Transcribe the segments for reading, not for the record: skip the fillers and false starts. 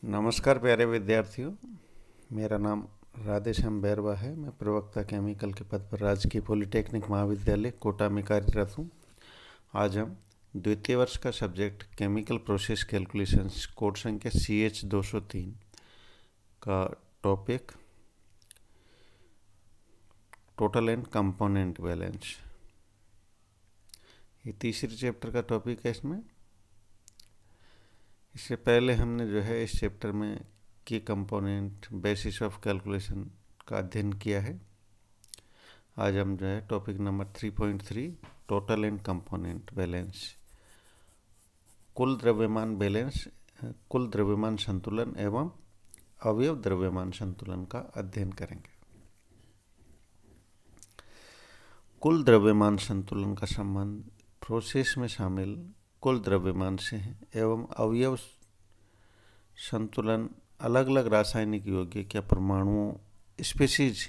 नमस्कार प्यारे विद्यार्थियों, मेरा नाम राधेश्याम बैरवा है। मैं प्रवक्ता केमिकल के पद पर राजकीय पॉलिटेक्निक महाविद्यालय कोटा में कार्यरत हूँ। आज हम द्वितीय वर्ष का subject chemical process calculations code संख्या CH 203 का topic total and component balance, ये तीसरे चैप्टर का टॉपिक है। इससे पहले हमने जो है इस चैप्टर में की कंपोनेंट बेसिस ऑफ कैलकुलेशन का अध्ययन किया है। आज हम जो है topic number 3.3 total and component balance, कुल द्रव्यमान संतुलन एवं अवयव द्रव्यमान संतुलन का अध्ययन करेंगे। कुल द्रव्यमान संतुलन का संबंध प्रोसेस में शामिल कुल द्रव्यमान से है एवं अवयव संतुलन अलग अलग रासायनिक यौगिक या परमाणुओं स्पीशीज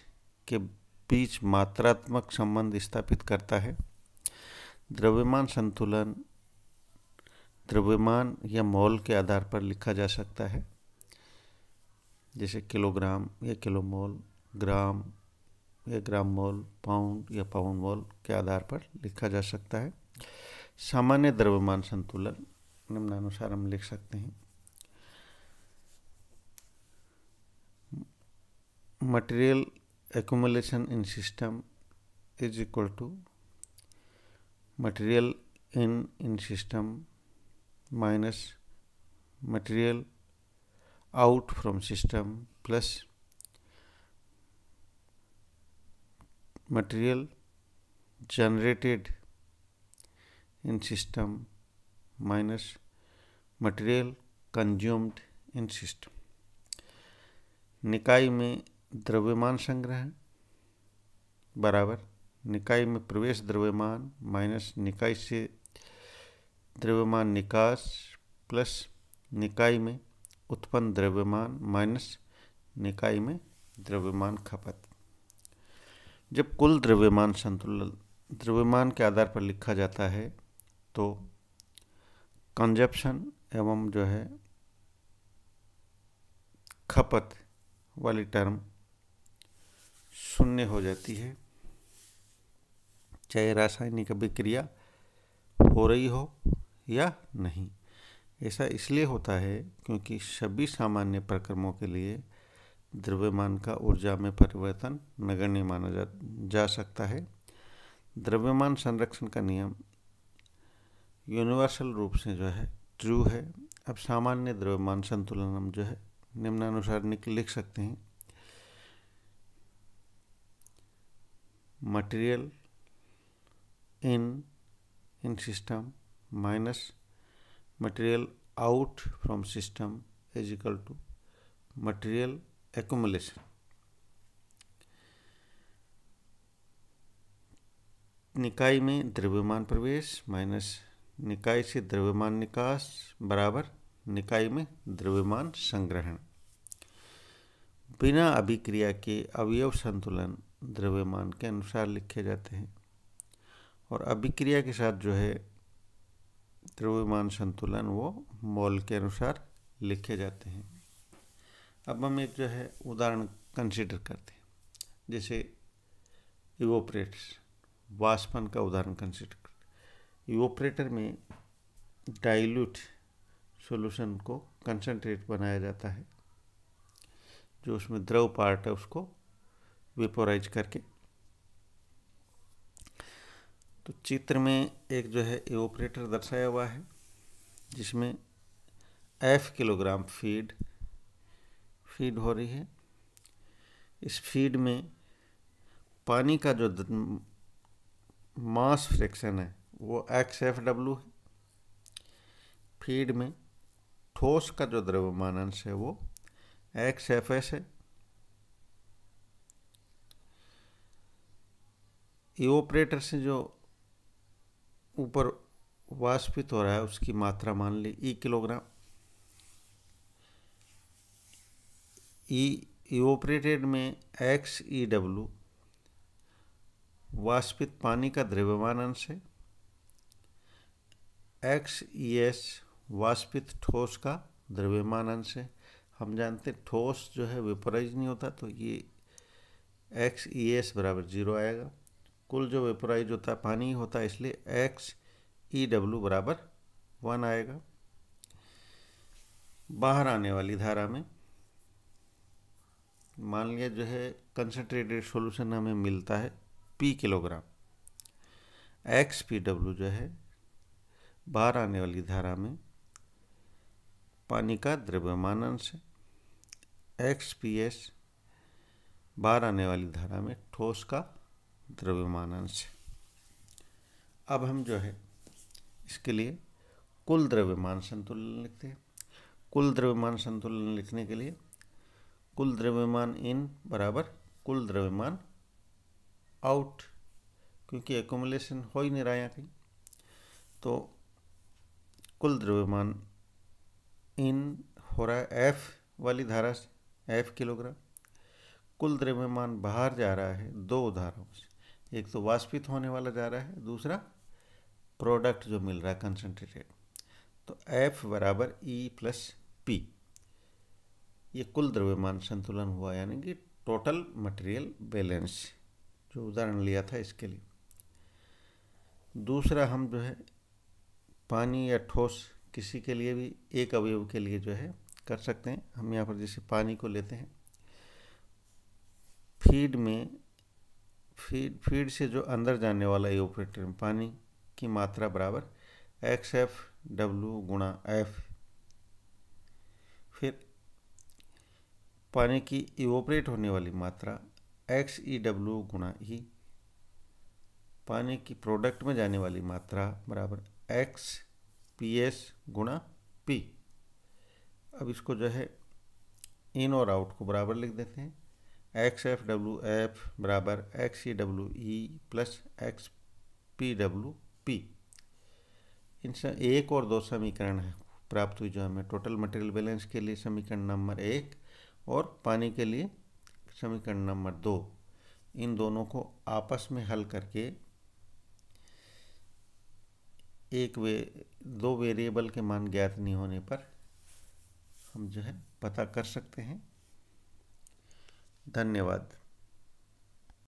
के बीच मात्रात्मक संबंध स्थापित करता है। द्रव्यमान संतुलन द्रव्यमान या मोल के आधार पर लिखा जा सकता है, जैसे किलोग्राम या किलोमोल, ग्राम या ग्राम मोल, पाउंड या पाउंड मोल के आधार पर लिखा जा सकता है। सामान्य द्रव्यमान संतुलन निम्नानुसार हम लिख सकते हैं। Material accumulation in system is equal to material in system minus material out from system plus material generated in system minus material consumed in system। निकाय में द्रव्यमान संग्रहण बराबर निकाय में प्रवेश द्रव्यमान माइनस निकाय से द्रव्यमान निकास प्लस निकाय में उत्पन्न द्रव्यमान माइनस निकाय में द्रव्यमान खपत। जब कुल द्रव्यमान संतुलन द्रव्यमान के आधार पर लिखा जाता है तो कंजप्शन एवं जो है खपत वाली टर्म शून्य हो जाती है, चाहे रासायनिक अभिक्रिया हो रही हो या नहीं। ऐसा इसलिए होता है क्योंकि सभी सामान्य प्रक्रमों के लिए द्रव्यमान का ऊर्जा में परिवर्तन नगण्य माना जा सकता है। द्रव्यमान संरक्षण का नियम यूनिवर्सल रूप से जो है ट्रू है। अब सामान्य द्रव्यमान संतुलन हम जो है निम्नानुसार लिख सकते हैं। Material in system minus material out from system is equal to material accumulation. निकाय में द्रव्यमान प्रवेश माइनस निकाय से द्रव्यमान निकास बराबर निकाय में द्रव्यमान संग्रहण। बिना अभिक्रिया के अवयव संतुलन द्रव्यमान के अनुसार लिखे जाते हैं और अभिक्रिया के साथ जो है द्रव्यमान संतुलन वो मोल के अनुसार लिखे जाते हैं। अब हम एक जो है उदाहरण कंसीडर करते हैं, जैसे इवोपरेटर्स, वाष्पन का उदाहरण कंसीडर करते हैं। इवोपरेटर में डाइल्यूट सॉल्यूशन को कंसंट्रेट बनाया जाता है, जो उसमें द्रव पार्ट है उसको वेपोराइज करके। तो चित्र में एक जो है इवोपरेटर दर्शाया हुआ है जिसमें F किलोग्राम फीड हो रही है। इस फीड में पानी का जो मास फ्रैक्शन है वो XFW है। फीड में ठोस का जो द्रव्यमान अंश है वो XFS है। इवोपरेटर से जो ऊपर वाष्पित हो रहा है उसकी मात्रा मान ली E किलोग्राम। इवोपरेटेड में XEW वाष्पित पानी का द्रव्यमान अंश है। XES वाष्पित ठोस का द्रव्यमान अंश है। हम जानते ठोस जो है वेपोराइज नहीं होता, तो ये XES बराबर 0 आएगा। कुल जो वेपोराइज होता है पानी होता है, इसलिए XEW बराबर 1 आएगा। बाहर आने वाली धारा में मान लिया जो है कंसनट्रेटेड सॉल्यूशन हमें मिलता है P किलोग्राम, XPW जो है बाहर आने वाली धारा में पानी का द्रव्यमान अंश है, XPS बाहर आने वाली धारा में ठोस का द्रव्यमान अंश है। अब हम जो है इसके लिए कुल द्रव्यमान संतुलन लिखते हैं। कुल द्रव्यमान संतुलन लिखने के लिए कुल द्रव्यमान इन बराबर कुल द्रव्यमान आउट, क्योंकि एक्युमुलेशन हो ही नहीं रहा यहाँ कहीं, तो कुल द्रव्यमान इन हो रहा है F वाली धारा से, F किलोग्राम। कुल द्रव्यमान बाहर जा रहा है दो उदाहरणों से, एक तो वाष्पित होने वाला जा रहा है, दूसरा प्रोडक्ट जो मिल रहा है कंसंट्रेटेड। तो F बराबर E प्लस P, ये कुल द्रव्यमान संतुलन हुआ, यानी कि टोटल मटेरियल बैलेंस, जो उदाहरण लिया था इसके लिए। दूसरा हम जो है पानी या ठोस किसी के लिए भी एक अवयव के लिए जो है कर सकते हैं। हम यहाँ पर जैसे पानी को लेते हैं, फीड से जो अंदर जाने वाला इवोपरेटर में पानी की मात्रा बराबर XFW गुणा F। फिर पानी की इवोपरेट होने वाली मात्रा XEW गुणा E। पानी की प्रोडक्ट में जाने वाली मात्रा बराबर XPS गुणा P। अब इसको जो है इन और आउट को बराबर लिख देते हैं। XFWF बराबर XEWE प्लस XPWP। इनसे एक और दो समीकरण है प्राप्त हुई, जो हमें टोटल मटेरियल बैलेंस के लिए समीकरण नंबर 1 और पानी के लिए समीकरण नंबर 2। इन दोनों को आपस में हल करके दो वेरिएबल के मान ज्ञात नहीं होने पर हम जो है पता कर सकते हैं। धन्यवाद।